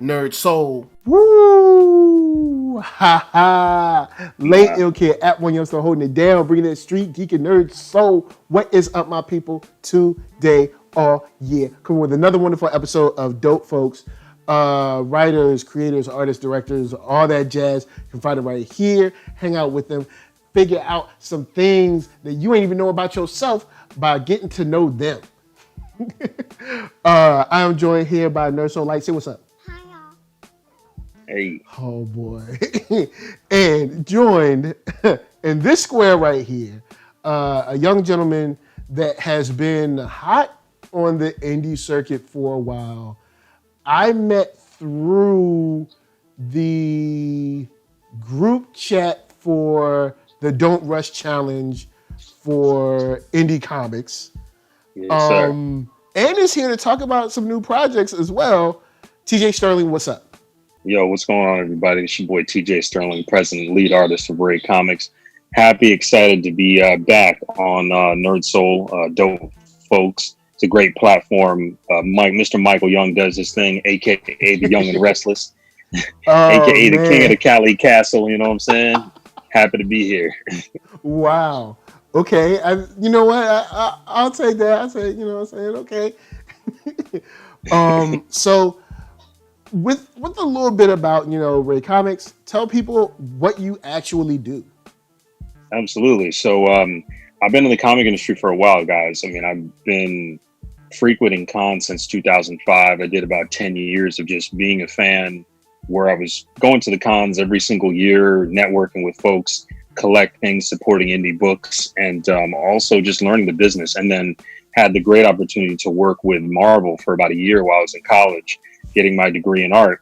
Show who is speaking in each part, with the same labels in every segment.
Speaker 1: NERDSoul.
Speaker 2: Woo! Ha ha! Late ill kid at OneYoungsta holding it down, bringing that street geek and nerd soul. What is up, my people? Today, all year, coming with another wonderful episode of Dope Folks. Writers, creators, artists, directors, all that jazz. You can find it right here. Hang out with them. Figure out some things that you ain't even know about yourself by getting to know them. I am joined here by NERDSoul Light. Say what's up.
Speaker 3: Hey.
Speaker 2: Oh boy. And joined in this square right here, a young gentleman that has been hot on the indie circuit for a while. I met through the group chat for the Don't Rush Challenge for indie comics.
Speaker 3: Yes, sir.
Speaker 2: And is here to talk about some new projects as well. TJ Sterling, what's up?
Speaker 3: Yo, what's going on, everybody? It's your boy TJ Sterling, president, lead artist of RAE Comics. Happy, excited to be back on NERDSoul, Dope Folks. It's a great platform. Mr. Michael Young does his thing, a.k.a. the Young and Restless, a.k.a. the King of the Cali Castle, you know what I'm saying? Happy to be here.
Speaker 2: Wow. Okay. You know what? I'll take that. I say, you know what I'm saying? Okay. So with a little bit about, RAE Comics, tell people what you actually do.
Speaker 3: Absolutely. So I've been in the comic industry for a while, guys. I mean, I've been frequenting cons since 2005. I did about 10 years of just being a fan, where I was going to the cons every single year, networking with folks, collecting, supporting indie books, and also just learning the business. And then had the great opportunity to work with Marvel for about a year while I was in college, getting my degree in art.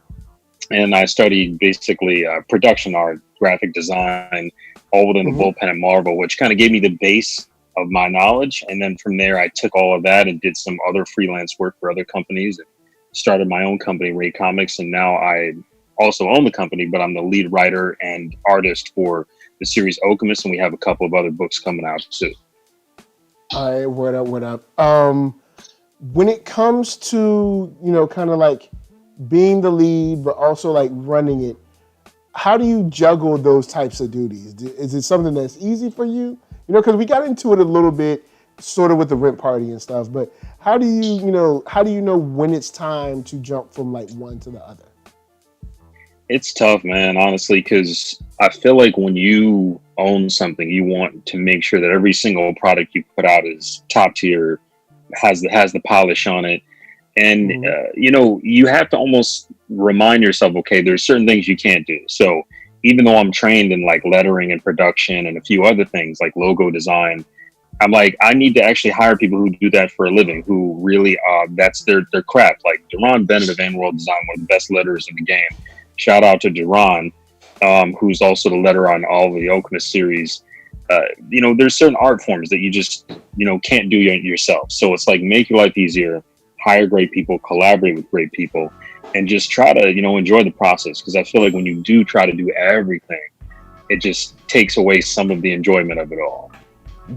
Speaker 3: And I studied basically production art, graphic design, all within the bullpen at Marvel, which kind of gave me the base of my knowledge. And then from there, I took all of that and did some other freelance work for other companies and started my own company, RAE Comics. And now I also own the company, but I'm the lead writer and artist for the series Okemus, and we have a couple of other books coming out too.
Speaker 2: All right, what up? When it comes to, kind of like being the lead, but also like running it, how do you juggle those types of duties? Is it something that's easy for you? Because we got into it a little bit, sort of with the rent party and stuff, but how do you know when it's time to jump from like one to the other?
Speaker 3: It's tough, man, honestly, because I feel like when you own something, you want to make sure that every single product you put out is top tier, has the polish on it. And, you have to almost remind yourself, okay, there's certain things you can't do. So even though I'm trained in like lettering and production and a few other things like logo design, I'm like, I need to actually hire people who do that for a living, who really, that's their craft. Like Duran Bennett of Ann World Design, one of the best letterers in the game. Shout out to Duran, who's also the letterer on all of the Okemus series. There's certain art forms that you just, can't do yourself. So it's like, make your life easier, hire great people, collaborate with great people, and just try to, enjoy the process. Because I feel like when you do try to do everything, it just takes away some of the enjoyment of it all.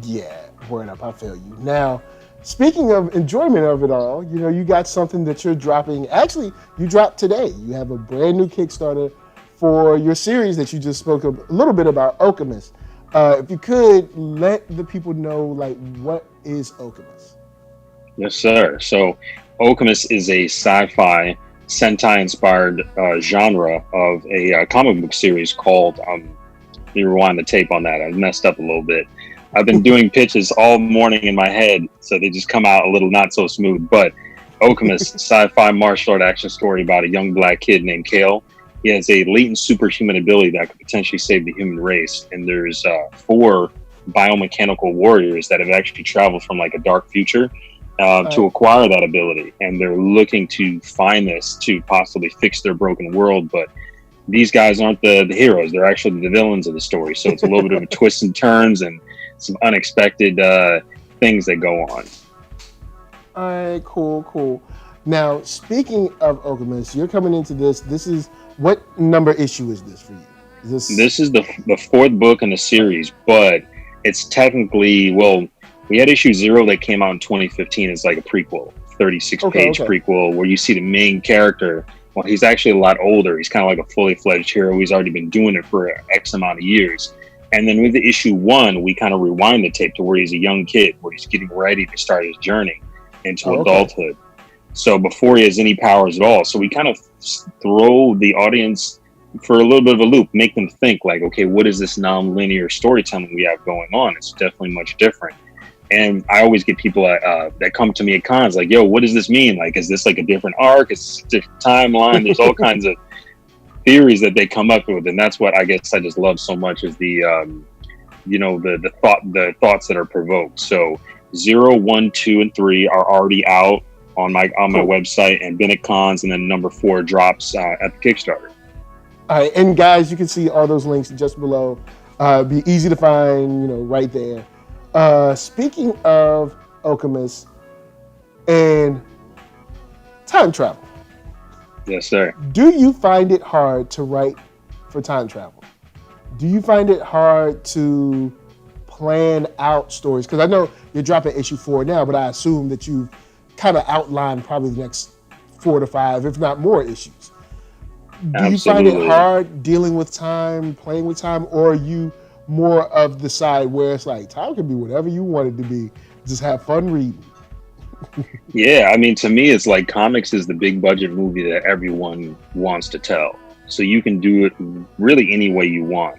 Speaker 2: Yeah, word up, I feel you. Now, speaking of enjoyment of it all, you got something that you're dropping. Actually, you dropped today. You have a brand new Kickstarter for your series that you just spoke a little bit about, Okemus. If you could let the people know, like, what is Okemus?
Speaker 3: Yes, sir. So Okemus is a sci-fi, Sentai-inspired genre of a comic book series called, let me rewind the tape on that. I messed up a little bit. I've been doing pitches all morning in my head, so they just come out a little not so smooth. But Okemus, sci-fi martial art action story about a young black kid named Kale. He has a latent superhuman ability that could potentially save the human race. And there's 4 biomechanical warriors that have actually traveled from like a dark future to acquire that ability. And they're looking to find this to possibly fix their broken world. But these guys aren't the heroes. They're actually the villains of the story. So it's a little bit of a twist and turns and some unexpected things that go on.
Speaker 2: All right, cool. Now, speaking of Okemus, you're coming into this. This is, what number issue is this for you?
Speaker 3: This is the 4th book in the series, but it's technically, we had issue 0 that came out in 2015 as like a prequel, 36-page prequel, where you see the main character Well, he's actually a lot older. He's kind of like a fully fledged hero. He's already been doing it for X amount of years. And then with the issue 1, we kind of rewind the tape to where he's a young kid, where he's getting ready to start his journey into adulthood. So before he has any powers at all. So we kind of throw the audience for a little bit of a loop, make them think like, okay, what is this non-linear storytelling we have going on? It's definitely much different. And I always get people that come to me at cons like, yo, what does this mean? Like, is this like a different arc? Is this a different timeline? There's all kinds of theories that they come up with. And that's what I guess I just love so much is the, the thoughts that are provoked. So 0, 1, 2, and 3 are already out on my website and been at cons. And then number 4 drops at the Kickstarter.
Speaker 2: All right. And guys, you can see all those links just below. Be easy to find, right there. Speaking of Okemus and time travel.
Speaker 3: Yes, sir.
Speaker 2: Do you find it hard to write for time travel? Do you find it hard to plan out stories? Because I know you're dropping issue 4 now, but I assume that you've kind of outlined probably the next 4 to 5, if not more issues. Do you find it hard dealing with time, playing with time, or are you more of the side where it's like time can be whatever you want it to be, just have fun reading?
Speaker 3: Yeah, I mean, to me, it's like comics is the big budget movie that everyone wants to tell. So you can do it really any way you want.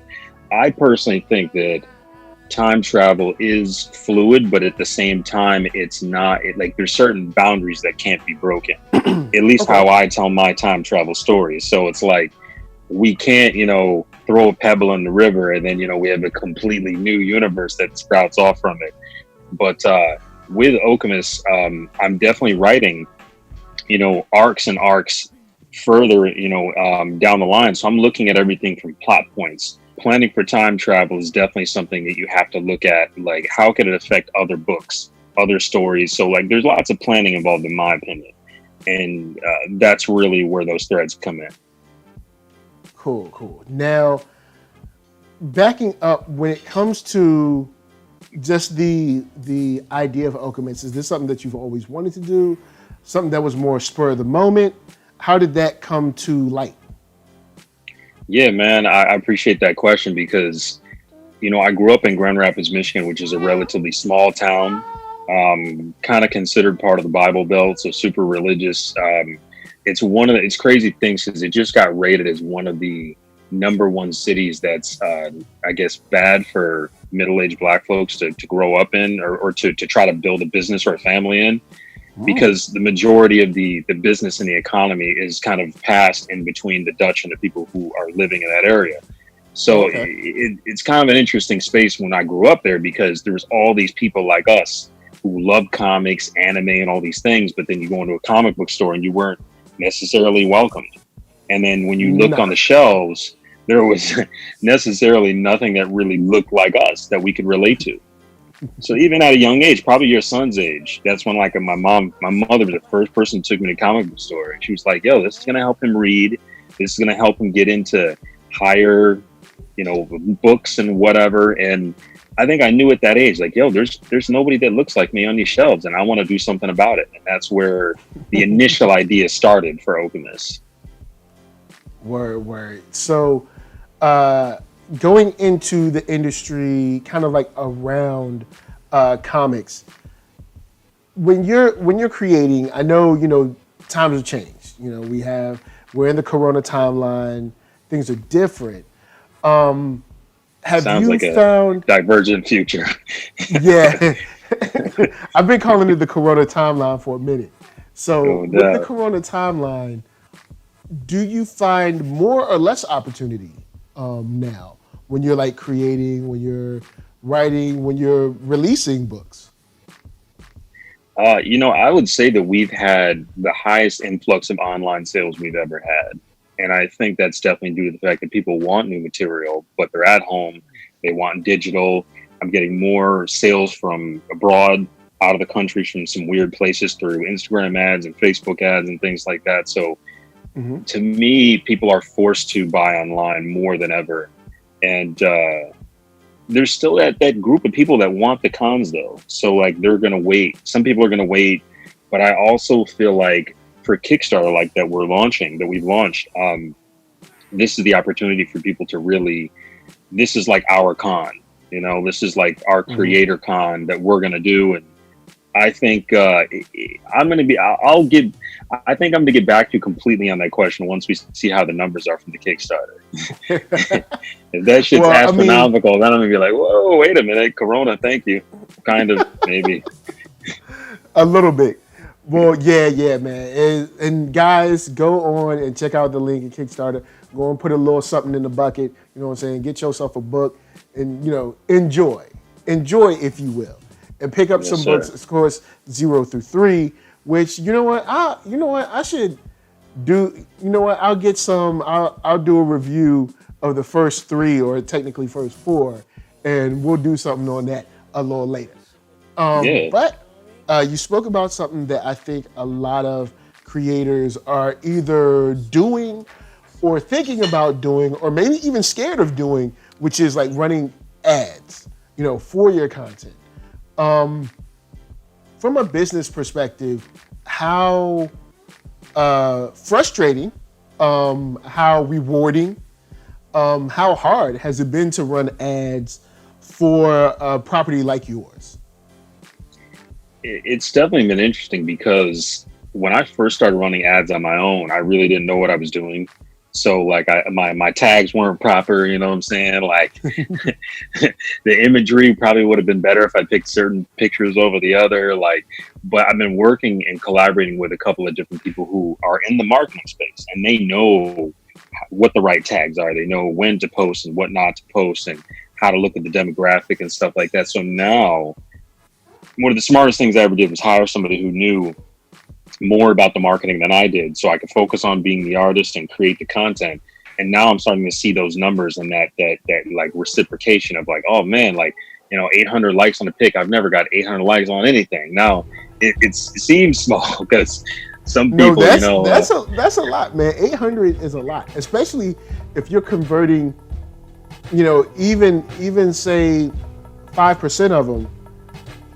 Speaker 3: I personally think that time travel is fluid, but at the same time, it's not, like there's certain boundaries that can't be broken. At least how I tell my time travel stories. So it's like, we can't, throw a pebble in the river and then, we have a completely new universe that sprouts off from it. But with Okemus, I'm definitely writing, arcs and arcs further, down the line. So I'm looking at everything from plot points. Planning for time travel is definitely something that you have to look at. Like, how can it affect other books, other stories? So like, there's lots of planning involved in my opinion. And that's really where those threads come in.
Speaker 2: Cool. Now, backing up, when it comes to just the idea of Alchemists, is this something that you've always wanted to do? Something that was more spur of the moment? How did that come to light?
Speaker 3: Yeah, man, I appreciate that question because, I grew up in Grand Rapids, Michigan, which is a relatively small town, kind of considered part of the Bible Belt, so super religious. It's crazy things because it just got rated as one of the #1 cities that's, I guess, bad for middle-aged Black folks to grow up in or to try to build a business or a family in, because the majority of the business and the economy is kind of passed in between the Dutch and the people who are living in that area. So it's kind of an interesting space when I grew up there because there was all these people like us who love comics, anime, and all these things, but then you go into a comic book store and you weren't necessarily welcomed. And then when you looked on the shelves, there was necessarily nothing that really looked like us that we could relate to. So even at a young age, probably your son's age, that's when like my mother was the first person who took me to the comic book store. And she was like, yo, this is going to help him read. This is going to help him get into higher, books and whatever. And I think I knew at that age, like, yo, there's nobody that looks like me on these shelves and I want to do something about it. And that's where the initial idea started for Okemus.
Speaker 2: Word. So going into the industry, kind of like around comics, when you're creating, I know, times have changed. We're in the Corona timeline, things are different. Have
Speaker 3: Sounds
Speaker 2: you
Speaker 3: like
Speaker 2: found
Speaker 3: a divergent future?
Speaker 2: Yeah. I've been calling it the Corona timeline for a minute. So with the Corona timeline, do you find more or less opportunity now when you're like creating, when you're writing, when you're releasing books?
Speaker 3: I would say that we've had the highest influx of online sales we've ever had. And I think that's definitely due to the fact that people want new material, but they're at home. They want digital. I'm getting more sales from abroad, out of the country, from some weird places through Instagram ads and Facebook ads and things like that. So to me, people are forced to buy online more than ever. And there's still that group of people that want the cons though. So like they're going to wait. Some people are going to wait, but I also feel like for Kickstarter like that we've launched, this is the opportunity for people to really, this is like our con, you know, this is like our creator con that we're going to do. And I think I think I'm going to get back to you completely on that question once we see how the numbers are from the Kickstarter. If that shit's astronomical, then I'm going to be like, whoa, wait a minute, Corona, thank you. Kind of, maybe.
Speaker 2: A little bit. Well, yeah, man. And guys, go on and check out the link in Kickstarter. Go and put a little something in the bucket. You know what I'm saying? Get yourself a book and, you know, enjoy, if you will. And pick up some books, of course, 0 through 3, which, I should do, I'll get some, I'll do a review of the first 3 or technically first 4, and we'll do something on that a little later. But you spoke about something that I think a lot of creators are either doing or thinking about doing, or maybe even scared of doing, which is like running ads, for your content. From a business perspective, how frustrating, how rewarding, how hard has it been to run ads for a property like yours?
Speaker 3: It's definitely been interesting because when I first started running ads on my own, I really didn't know what I was doing. So like my tags weren't proper, you know what I'm saying? Like the imagery probably would have been better if I picked certain pictures over the other. But I've been working and collaborating with a couple of different people who are in the marketing space, and they know what the right tags are. They know when to post and what not to post and how to look at the demographic and stuff like that. So now one of the smartest things I ever did was hire somebody who knew more about the marketing than I did, so I could focus on being the artist and create the content. And now I'm starting to see those numbers and that like reciprocation of like, oh man, like 800 likes on a pic. I've never got 800 likes on anything. Now it seems small because some people,
Speaker 2: that's a lot, man. 800 is a lot, especially if you're converting, even say 5% of them.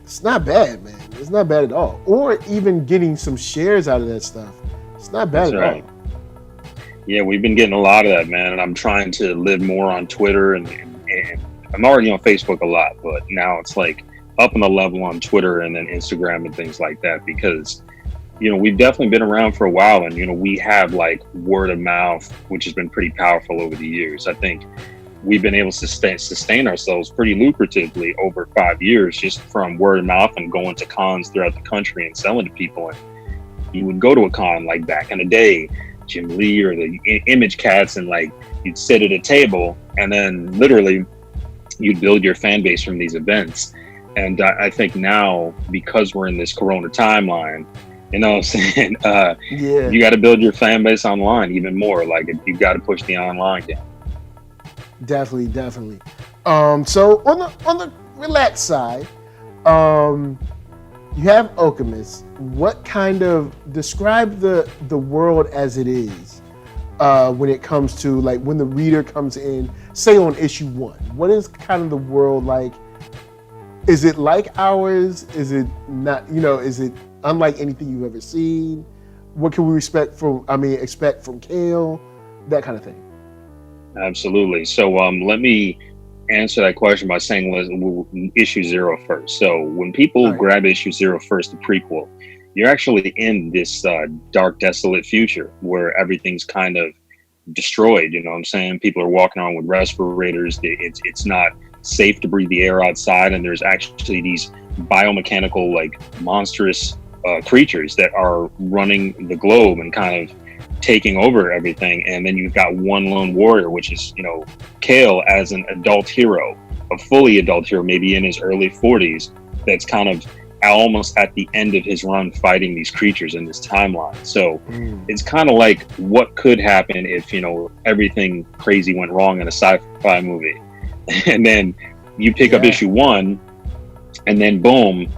Speaker 2: It's not bad, man. It's not bad at all. Or even getting some shares out of that stuff. It's not bad at all.
Speaker 3: Yeah, we've been getting a lot of that, man. And I'm trying to live more on Twitter, and I'm already on Facebook a lot, but now it's like up on the level on Twitter and then Instagram and things like that, because we've definitely been around for a while, and we have like word of mouth, which has been pretty powerful over the years. I think we've been able to sustain ourselves pretty lucratively over 5 years just from word of mouth and going to cons throughout the country and selling to people. And you would go to a con like back in the day, Jim Lee or the Image Cats, and like you'd sit at a table and then literally you'd build your fan base from these events. And I think now, because we're in this Corona timeline, you know what I'm saying? You got to build your fan base online even more. Like you've got to push the online game.
Speaker 2: Definitely. So on the relaxed side, you have Okemus. What kind of describe the world as it is when it comes to like when the reader comes in, say on issue 1? What is kind of the world like? Is it like ours? Is it not? Is it unlike anything you've ever seen? What can we expect from Kale? That kind of thing.
Speaker 3: Absolutely. So let me answer that question by saying issue 0 first. So when people grab issue 0 first, the prequel, you're actually in this dark, desolate future where everything's kind of destroyed. You know what I'm saying? People are walking around with respirators. It's not safe to breathe the air outside. And there's actually these biomechanical, like monstrous creatures that are running the globe and kind of taking over everything. And then you've got one lone warrior, which is Kale, as an adult hero, a fully adult hero, maybe in his early 40s, that's kind of almost at the end of his run fighting these creatures in this timeline. So it's kind of like what could happen if everything crazy went wrong in a sci-fi movie. And then you pick up issue 1 and then boom,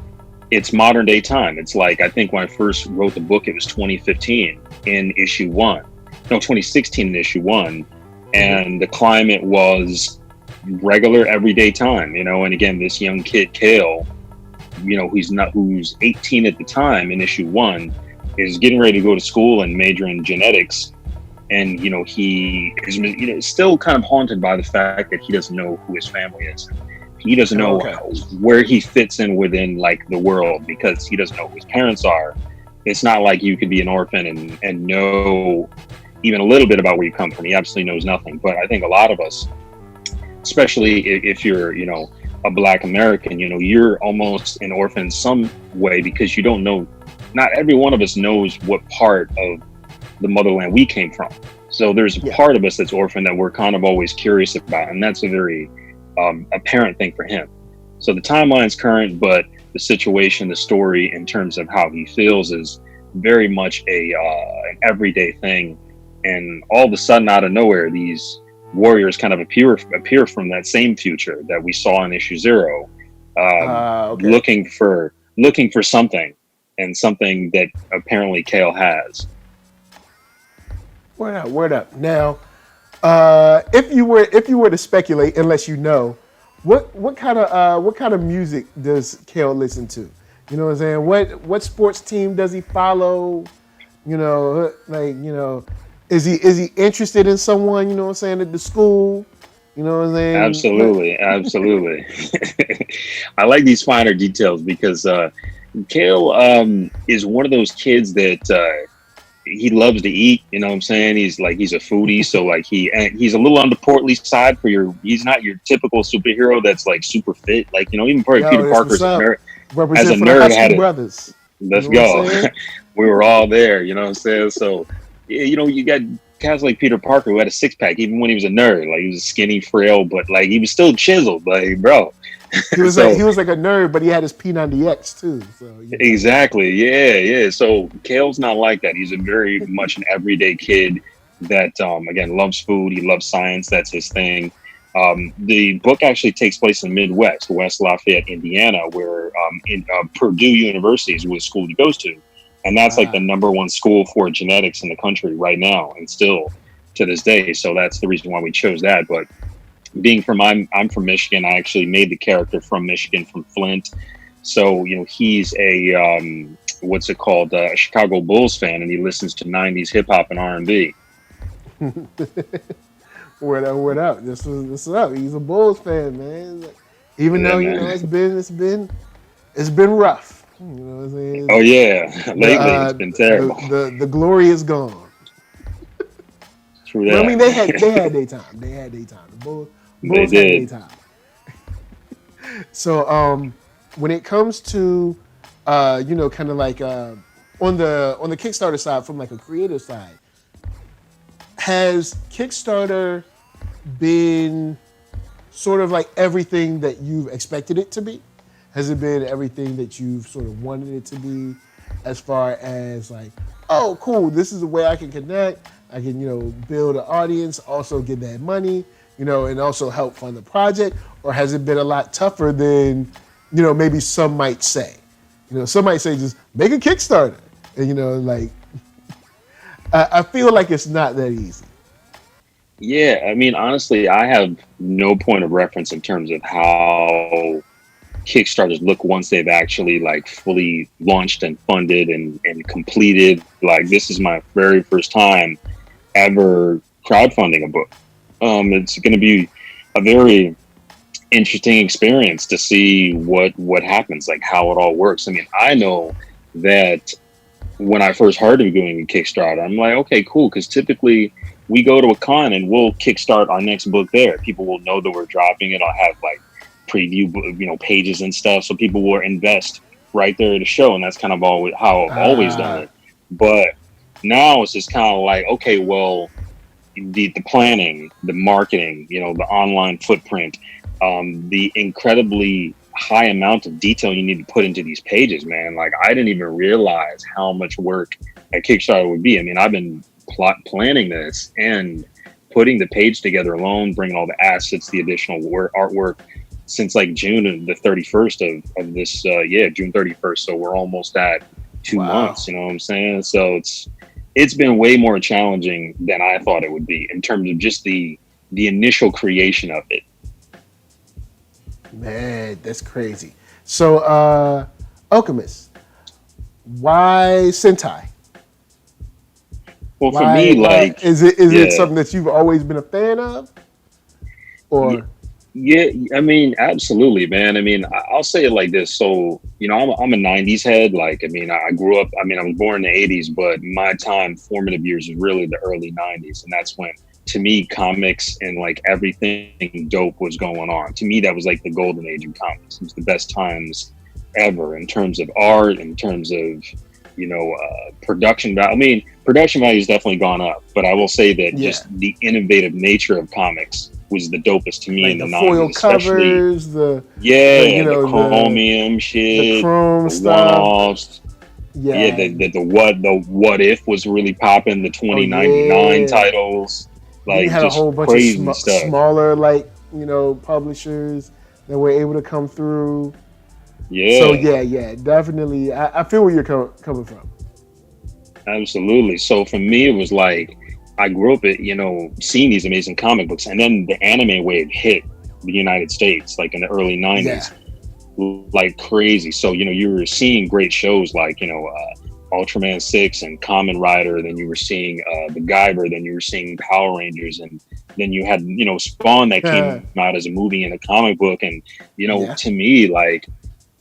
Speaker 3: it's modern day time. It's like, I think when I first wrote the book, it was 2015 in issue 1. No, 2016 in issue 1. And the climate was regular everyday time, and again, this young kid, Kale, who's 18 at the time in issue 1, is getting ready to go to school and major in genetics, and he is still kind of haunted by the fact that he doesn't know who his family is. He doesn't know where he fits in within like the world, because he doesn't know who his parents are. It's not like you could be an orphan and know even a little bit about where you come from. He absolutely knows nothing. But I think a lot of us, especially if you're a Black American, you're almost an orphan in some way, because you don't know. Not every one of us knows what part of the motherland we came from. So there's a part of us that's orphan that we're kind of always curious about, and that's a very apparent thing for him. So the timeline's current, but the situation, the story in terms of how he feels is very much an everyday thing. And all of a sudden, out of nowhere, these warriors kind of appear from that same future that we saw in issue 0, looking for something, and something that apparently Kale has.
Speaker 2: Word up. Now, if you were to speculate, unless you know, what kind of music does Kale listen to? You know what I'm saying? What sports team does he follow? Is he interested in someone? You know what I'm saying, at the school? You know what I'm saying?
Speaker 3: Absolutely. I like these finer details, because Kale is one of those kids that he loves to eat. You know what I'm saying? He's a foodie, so like he's a little on the portly side he's not your typical superhero that's like super fit. Like, even Peter Parker's as a nerd had it.
Speaker 2: Brothers.
Speaker 3: Let's go. We were all there, you know what I'm saying? So, you got guys like Peter Parker who had a six-pack even when he was a nerd. Like, he was skinny, frail, but like he was still chiseled. Like, bro.
Speaker 2: He was like a nerd, but he had his P90X too. So
Speaker 3: Exactly. Yeah. So Kale's not like that. He's a very much an everyday kid that again loves food. He loves science. That's his thing. The book actually takes place in the Midwest, West Lafayette, Indiana, where Purdue University is what school he goes to. And that's like the #1 school for genetics in the country right now, and still to this day. So that's the reason why we chose that. But being I'm from Michigan, I actually made the character from Michigan, from Flint. So, he's a, what's it called? A Chicago Bulls fan, and he listens to 90s hip hop and R&B.
Speaker 2: What up? This is up. He's a Bulls fan, man. Even though, it's been rough. You know what I'm saying?
Speaker 3: Oh yeah. Lately it's been terrible.
Speaker 2: The glory is gone.
Speaker 3: True that.
Speaker 2: But, I mean, they had their time. The Bulls had their time. So when it comes to kind of like on the Kickstarter side, from like a creative side, has Kickstarter been sort of like everything that you've expected it to be? Has it been everything that you've sort of wanted it to be, as far as like, oh, cool, this is a way I can connect, I can, build an audience, also get that money, and also help fund the project? Or has it been a lot tougher than, maybe some might say? Some might say just make a Kickstarter. And, I feel like it's not that easy.
Speaker 3: Yeah, I mean, honestly, I have no point of reference in terms of how Kickstarters look once they've actually like fully launched and funded and completed. Like, this is my very first time ever crowdfunding a book. It's going to be a very interesting experience to see what happens, like how it all works. I mean, I know that when I first heard of doing a Kickstarter, I'm like, okay, cool, because typically we go to a con and we'll kickstart our next book there. People will know that we're dropping it. I'll have like preview, pages and stuff, so people will invest right there at the show, and that's kind of how I've always done it. But now it's just kind of like, okay, well, the planning, the marketing, the online footprint, the incredibly high amount of detail you need to put into these pages, man. Like, I didn't even realize how much work a Kickstarter would be. I mean, I've been planning this and putting the page together alone, bringing all the assets, the additional artwork, since like June the 31st of this, June 31st. So we're almost at 2 months, you know what I'm saying? So it's been way more challenging than I thought it would be in terms of just the initial creation of it.
Speaker 2: Man, that's crazy. So, Okemus, why Sentai?
Speaker 3: Well, for
Speaker 2: Why?
Speaker 3: me,
Speaker 2: Why
Speaker 3: like,
Speaker 2: is it
Speaker 3: yeah,
Speaker 2: something that you've always been a fan of,
Speaker 3: yeah,
Speaker 2: or
Speaker 3: yeah. I mean, absolutely, man. I mean, I'll say it like this. So, I'm a '90s head. Like, I mean, I grew up. I mean, I was born in the '80s, but my formative years was really the early '90s, and that's when, to me, comics and like everything dope was going on. To me, that was like the golden age of comics. It was the best times ever in terms of art, in terms of production value. I mean, production value has definitely gone up, but I will say that
Speaker 2: yeah,
Speaker 3: just the innovative nature of comics was the dopest to me
Speaker 2: like
Speaker 3: in the
Speaker 2: the foil
Speaker 3: 90s, especially,
Speaker 2: covers, the
Speaker 3: yeah, the chromium
Speaker 2: the
Speaker 3: shit,
Speaker 2: chrome
Speaker 3: the
Speaker 2: stuff.
Speaker 3: one-offs. Yeah,
Speaker 2: Yeah.
Speaker 3: the what if was really popping, the
Speaker 2: Oh
Speaker 3: 2099
Speaker 2: yeah.
Speaker 3: titles,
Speaker 2: Then you
Speaker 3: like
Speaker 2: had a
Speaker 3: just
Speaker 2: whole bunch of
Speaker 3: crazy stuff.
Speaker 2: smaller, like, publishers that were able to come through. So
Speaker 3: Yeah,
Speaker 2: yeah, yeah, definitely. I feel where you're coming from.
Speaker 3: absolutely. So for me, it was like I grew up at seeing these amazing comic books, and then the anime wave hit the United States like in the early
Speaker 2: Yeah.
Speaker 3: '90s, like crazy. So you were seeing great shows like Ultraman 6 and Kamen Rider. Then you were seeing the Guyver. Then you were seeing Power Rangers, and then you had Spawn that came out as a movie and a comic book. And
Speaker 2: Yeah.
Speaker 3: to me, like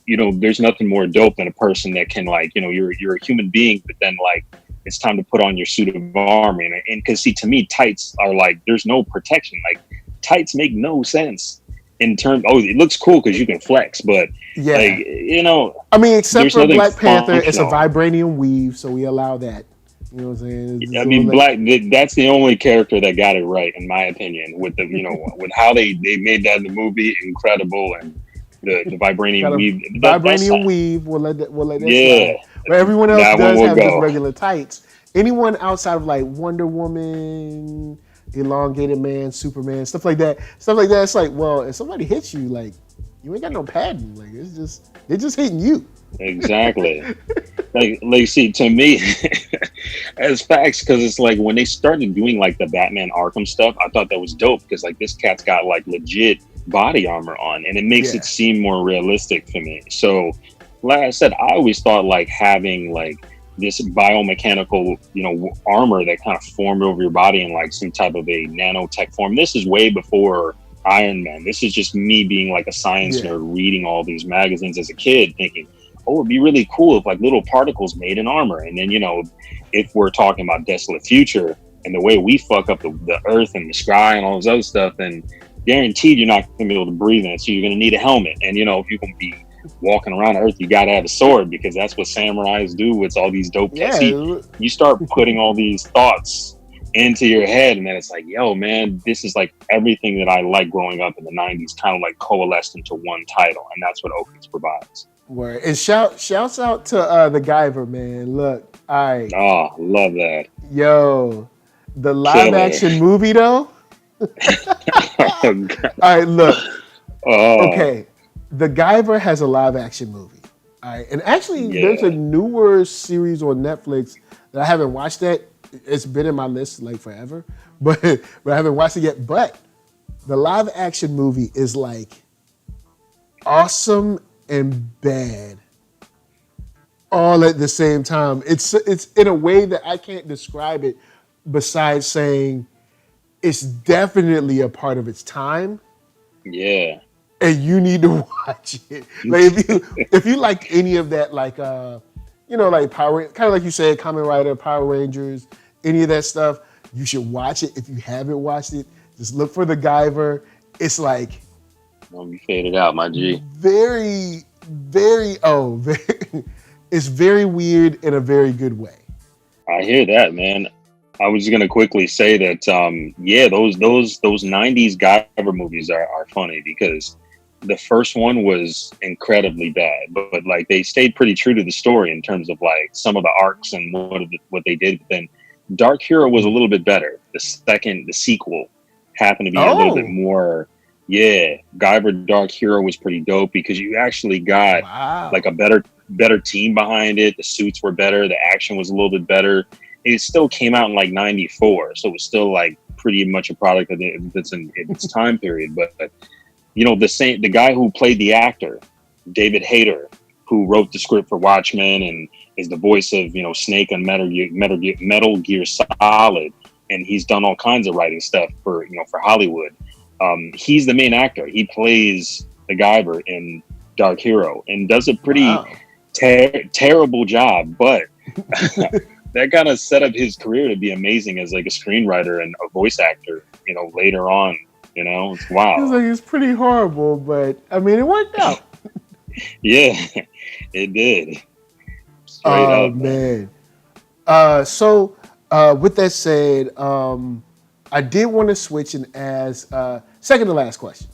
Speaker 3: there's nothing more dope than a person that can like you're a human being, but then like it's time to put on your suit of armor. And because see, to me, tights are like there's no protection. Like tights make no sense in terms. Oh, it looks cool because you can flex, but like
Speaker 2: Yeah. I mean, except
Speaker 3: there's
Speaker 2: for
Speaker 3: nothing
Speaker 2: Black Panther, it's a
Speaker 3: functional.
Speaker 2: vibranium weave, so we allow that. You know what I'm saying?
Speaker 3: I
Speaker 2: So
Speaker 3: mean,
Speaker 2: like,
Speaker 3: That's the only character that got it right, in my opinion. With the with how they made that in the movie, incredible, and the
Speaker 2: got
Speaker 3: vibranium
Speaker 2: a
Speaker 3: weave. That's
Speaker 2: vibranium weave. We'll let that
Speaker 3: yeah,
Speaker 2: slide. But everyone else
Speaker 3: that one
Speaker 2: does
Speaker 3: will
Speaker 2: have just
Speaker 3: go.
Speaker 2: regular tights. Anyone outside of like Wonder Woman, Elongated Man, Superman, stuff like that. Stuff like that. It's like, well, if somebody hits you, like you ain't got no padding. Like they're just hitting you.
Speaker 3: Exactly. Like, see, to me, as facts, because it's like when they started doing like the Batman Arkham stuff, I thought that was dope because like this cat's got like legit body armor on, and it makes it
Speaker 2: Yeah.
Speaker 3: seem more realistic for me. So, like I said, I always thought like having like this biomechanical, armor that kind of formed over your body in like some type of a nanotech form. This is way before Iron Man. This is just me being like a science
Speaker 2: Yeah.
Speaker 3: nerd reading all these magazines as a kid, thinking, oh, it'd be really cool if like little particles made in armor. And then, if we're talking about desolate future and the way we fuck up the earth and the sky and all this other stuff, then guaranteed you're not going to be able to breathe in it. So you're going to need a helmet. And, if you're going to be walking around Earth, you got to have a sword because that's what samurais do with all these dope cats.
Speaker 2: Yeah.
Speaker 3: You start putting all these thoughts into your head, and then it's like, yo, man, this is like everything that I like growing up in the 90s kind of like coalesced into one title. And that's what Okemus provides.
Speaker 2: Word. And shouts out to the Guyver, man. Look, all right,
Speaker 3: Oh, love that.
Speaker 2: yo, the live
Speaker 3: Killer.
Speaker 2: action movie though.
Speaker 3: Oh, God.
Speaker 2: All right, look,
Speaker 3: Oh,
Speaker 2: okay, the Guyver has a live action movie. All right, and actually, there's a
Speaker 3: yeah.
Speaker 2: newer series on Netflix that I haven't watched yet. It's been in my list like forever, but I haven't watched it yet. But the live action movie is like awesome and bad all at the same time. It's in a way that I can't describe it besides saying it's definitely a part of its time
Speaker 3: Yeah.
Speaker 2: and you need to watch it. Like if you like any of that, like like Power, kind of like you said, Kamen Rider, Power Rangers, any of that stuff, you should watch it. If you haven't watched it, just look for the Guyver. It's like
Speaker 3: Don't be faded out, my G.
Speaker 2: very, very it's very weird in a very good way.
Speaker 3: I hear that, man. I was gonna quickly say that, yeah, those '90s Guyver movies are funny because the first one was incredibly bad, but like they stayed pretty true to the story in terms of like some of the arcs and what they did. But then Dark Hero was a little bit better. The sequel, happened to be a little bit
Speaker 2: Oh,
Speaker 3: more. Yeah, Guyver Dark Hero was pretty dope because you actually got like
Speaker 2: wow.
Speaker 3: a better team behind it. The suits were better. The action was a little bit better. It still came out in like '94, so it was still like pretty much a product that's in its time period. But the guy who played the actor, David Hayter, who wrote the script for Watchmen and is the voice of, you know, Snake on Metal Gear Solid, and he's done all kinds of writing stuff for, you know, for Hollywood. He's the main actor. He plays the Guyver in Dark Hero and does a pretty terrible job, but that kind of set up his career to be amazing as like a screenwriter and a voice actor, you know, later on. You know, it's wow.
Speaker 2: It's like, it's pretty horrible, but I mean, it worked out.
Speaker 3: Yeah, it did. Straight up,
Speaker 2: man. So with that said, I did want to switch and ask second to last question.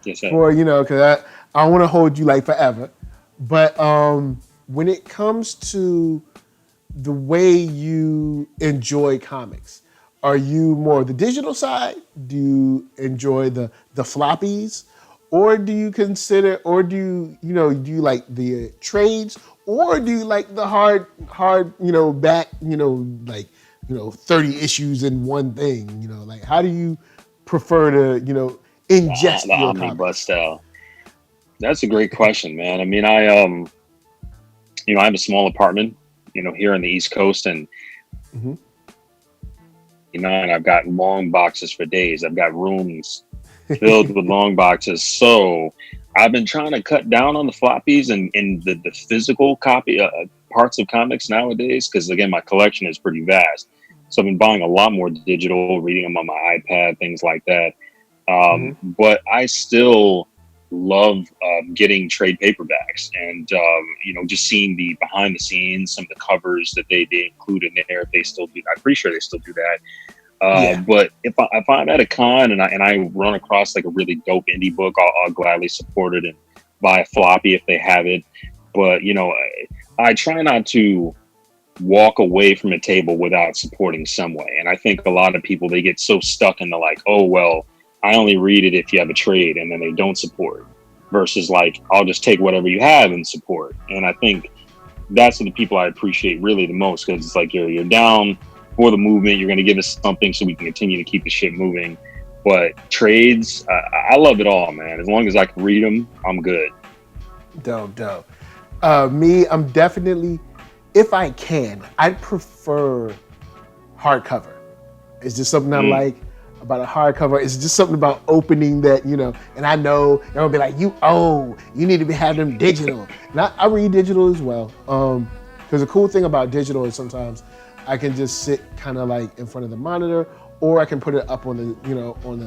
Speaker 3: Yes, sir.
Speaker 2: For, you know, because I don't want to hold you like forever, but when it comes to the way you enjoy comics, are you more the digital side? Do you enjoy the floppies, or do you consider, or do you like the trades, or do you like the hard, you know, back, you know, like, you know, 30 issues in one thing, you know, like how do you prefer to, you know, ingest
Speaker 3: the
Speaker 2: your
Speaker 3: omnibus
Speaker 2: comics?
Speaker 3: style? That's a great question, man. I mean, I you know, I have a small apartment, you know, here on the East Coast, and you know, and I've got long boxes for days. I've got rooms filled with long boxes. So I've been trying to cut down on the floppies and the physical copy parts of comics nowadays, because again, my collection is pretty vast. So I've been buying a lot more digital, reading them on my iPad, things like that. But I still love getting trade paperbacks and you know, just seeing the behind the scenes, some of the covers that they include in there. If they still do, I'm pretty sure they still do that. But if I'm at a con and I run across like a really dope indie book, I'll gladly support it and buy a floppy if they have it. But you know, I try not to walk away from a table without supporting some way. And I think a lot of people, they get so stuck in the like, oh well, I only read it if you have a trade, and then they don't support, versus like, I'll just take whatever you have and support. And I think that's the people I appreciate really the most, because it's like you're down for the movement, you're going to give us something so we can continue to keep the shit moving. But trades, I love it all, man. As long as I can read them, I'm good.
Speaker 2: Dope. Me, I'm definitely, if I can, I'd prefer hardcover. It's just something I like about a hardcover. It's just something about opening that, you know, and I know they'll be like, you need to be having them digital. And I read digital as well. Because the cool thing about digital is sometimes I can just sit kind of like in front of the monitor, or I can put it up on the, you know, on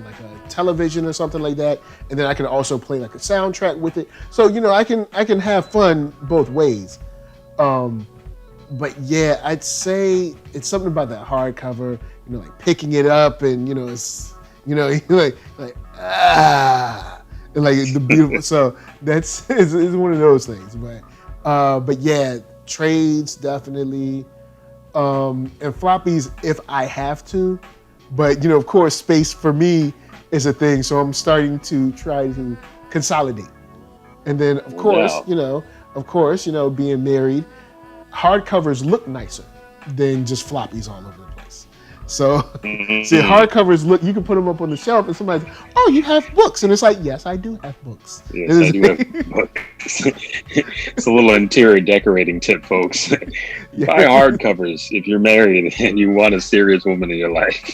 Speaker 2: like a television or something like that. And then I can also play like a soundtrack with it. So, you know, I can have fun both ways. But yeah, I'd say it's something about that hardcover, you know, like picking it up and, you know, it's, you know, like and like the beautiful. So that's it's one of those things. But yeah, trades definitely, and floppies if I have to. But you know, of course, space for me is a thing. So I'm starting to try to consolidate. And then of course, you know, being married, hardcovers look nicer than just floppies all over the place. So, see, hardcovers look, you can put them up on the shelf and somebody's, oh, you have books. And it's like, yes, I do have books.
Speaker 3: Yes, I do have books. It's a little interior decorating tip, folks. Buy hardcovers if you're married and you want a serious woman in your life.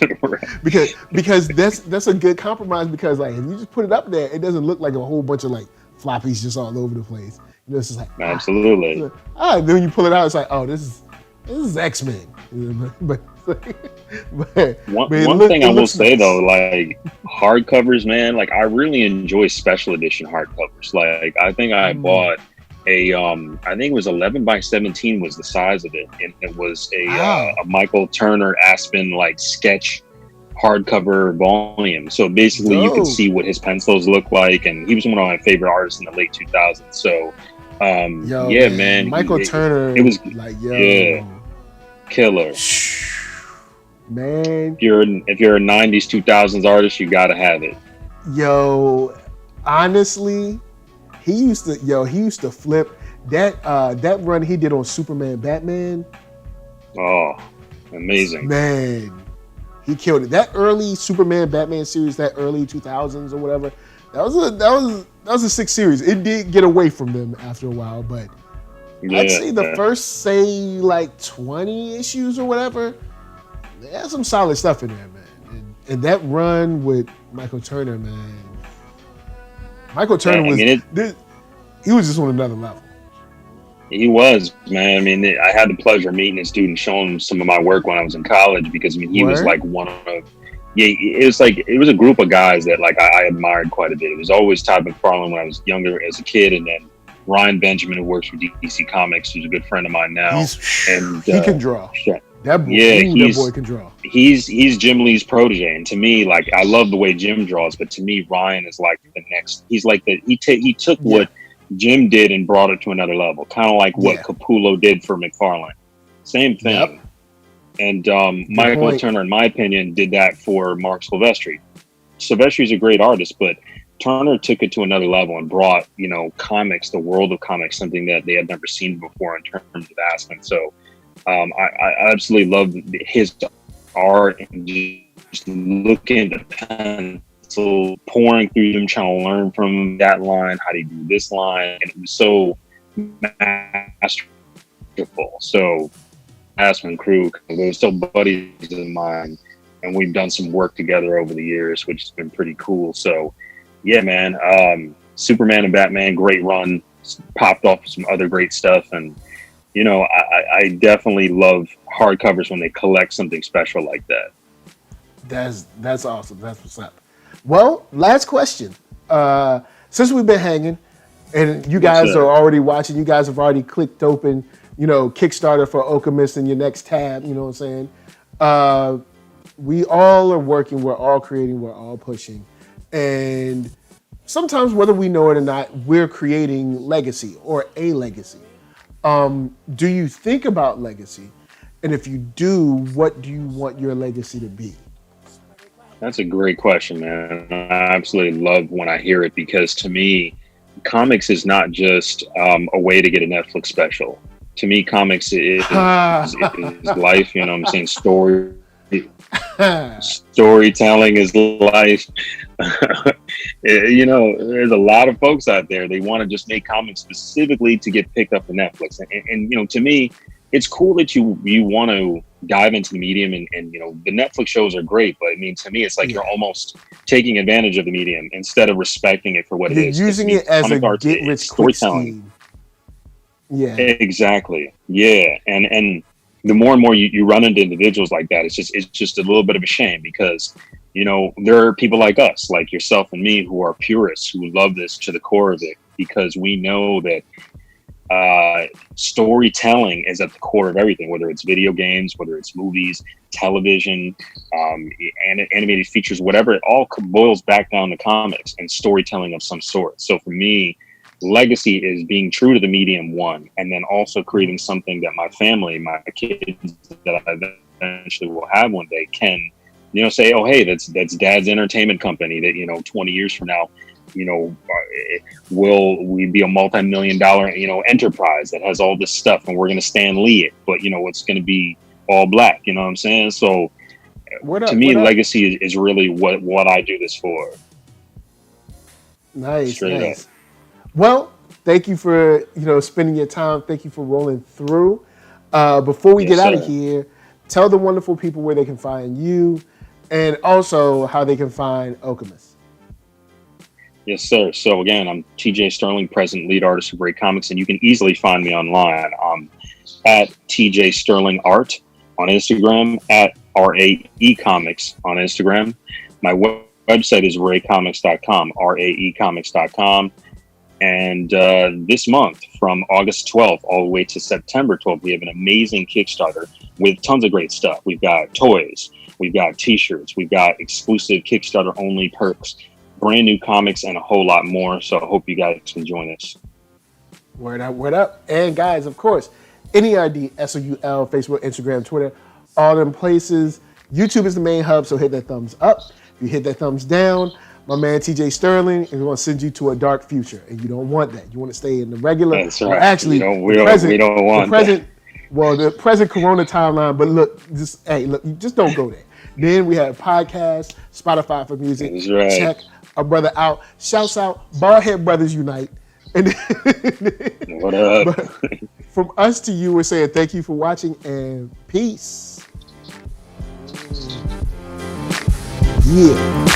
Speaker 2: because that's a good compromise, because like if you just put it up there, it doesn't look like a whole bunch of like floppies just all over the place. You know, it's just like
Speaker 3: absolutely.
Speaker 2: Then when you pull it out, it's like, oh, this is X-Men. But
Speaker 3: one thing I will say though, like hardcovers, man, like I really enjoy special edition hardcovers. Like I think I bought a I think it was 11 by 17 was the size of it, and it was a Michael Turner Aspen like sketch hardcover volume. So basically you could see what his pencils look like, and he was one of my favorite artists in the late 2000s. So man,
Speaker 2: Michael Turner,
Speaker 3: it was
Speaker 2: like
Speaker 3: killer.
Speaker 2: Man,
Speaker 3: If you're a 90s 2000s artist, you gotta have it.
Speaker 2: Honestly, he used to flip that run he did on Superman Batman.
Speaker 3: Oh, amazing.
Speaker 2: Man, he killed it. That early Superman Batman series, that early 2000s or whatever, that was a 6 series. It did get away from them after a while, but I'd say the first, say, like 20 issues or whatever, they had some solid stuff in there, man. And that run with Michael Turner, man. Michael Turner he was just on another level.
Speaker 3: He was, man. I mean, I had the pleasure of meeting this dude and showing him some of my work when I was in college, because I mean, he was like one of, it was a group of guys that like I admired quite a bit. It was always Todd McFarlane when I was younger as a kid, and then Ryan Benjamin, who works for DC Comics, who's a good friend of mine now.
Speaker 2: He can draw. That boy can draw.
Speaker 3: He's Jim Lee's protege, and to me, like, I love the way Jim draws, but to me, Ryan is like the next. He's like he took what Jim did and brought it to another level, kind of like what Capullo did for McFarlane. Same thing. Yep. And Michael Turner, in my opinion, did that for Mark Silvestri. Silvestri's a great artist, but Turner took it to another level and brought, comics, the world of comics, something that they had never seen before in terms of Aspen. So I absolutely love his art, and just looking at the pencil, pouring through them, trying to learn from that line, how do you do this line, and it was so masterful. So Aspen Crew, they're still buddies of mine, and we've done some work together over the years, which has been pretty cool. So yeah, man, Superman and Batman, great run, popped off some other great stuff, and I definitely love hardcovers when they collect something special like that.
Speaker 2: That's awesome. That's what's up. Well, last question. Since we've been hanging, and you guys are already watching, you guys have already clicked open, Kickstarter for Okemus in your next tab. You know what I'm saying? We all are working. We're all creating. We're all pushing, and sometimes, whether we know it or not, we're creating legacy or a legacy. Do you think about legacy? And if you do, what do you want your legacy to be?
Speaker 3: That's a great question, man. I absolutely love when I hear it, because to me, comics is not just a way to get a Netflix special. To me, comics is life. You know what I'm saying? Storytelling is life. There's a lot of folks out there, they want to just make comics specifically to get picked up on Netflix. And to me, it's cool that you want to dive into the medium, and the Netflix shows are great, but I mean, to me, it's like you're almost taking advantage of the medium instead of respecting it for what it is.
Speaker 2: You're using it as a get-rich-quick scheme. Yeah,
Speaker 3: exactly. Yeah, and the more and more you run into individuals like that, it's just a little bit of a shame, because there are people like us, like yourself and me, who are purists, who love this to the core of it, because we know that storytelling is at the core of everything, whether it's video games, whether it's movies, television, animated features, whatever. It all boils back down to comics and storytelling of some sort. So for me, legacy is being true to the medium, one, and then also creating something that my family, my kids that I eventually will have one day, can say, oh, hey, that's dad's entertainment company that 20 years from now, will we be a multi-million-dollar enterprise that has all this stuff, and we're going to Stan Lee it, but it's going to be all black. You know what I'm saying? So to me, legacy is really what I do this for.
Speaker 2: Nice. Well, thank you for spending your time. Thank you for rolling through. Before we get out of here, tell the wonderful people where they can find you, and also how they can find Okemus.
Speaker 3: Yes, sir. So again, I'm TJ Sterling, president, lead artist of RAE Comics, and you can easily find me online at TJ Sterling Art on Instagram, at RAE Comics on Instagram. My website is raecomics.com, raecomics.com. And this month, from August 12th all the way to September 12th, we have an amazing Kickstarter with tons of great stuff. We've got toys, we've got t-shirts, we've got exclusive Kickstarter-only perks, brand new comics, and a whole lot more. So I hope you guys can join us.
Speaker 2: Word up. And guys, of course, NERD, SOUL, Facebook, Instagram, Twitter, all them places. YouTube is the main hub, so hit that thumbs up. If you hit that thumbs down, my man TJ Sterling is going to send you to a dark future, and you don't want that. You want to stay in the regular.
Speaker 3: That's right.
Speaker 2: Actually,
Speaker 3: we don't want
Speaker 2: the present Corona timeline. But look, just don't go there. Then we have podcasts, Spotify for music.
Speaker 3: That's right.
Speaker 2: Check a brother out. Shouts out, Baldhead Brothers Unite. And
Speaker 3: What up?
Speaker 2: but from us to you, we're saying thank you for watching and peace. Yeah.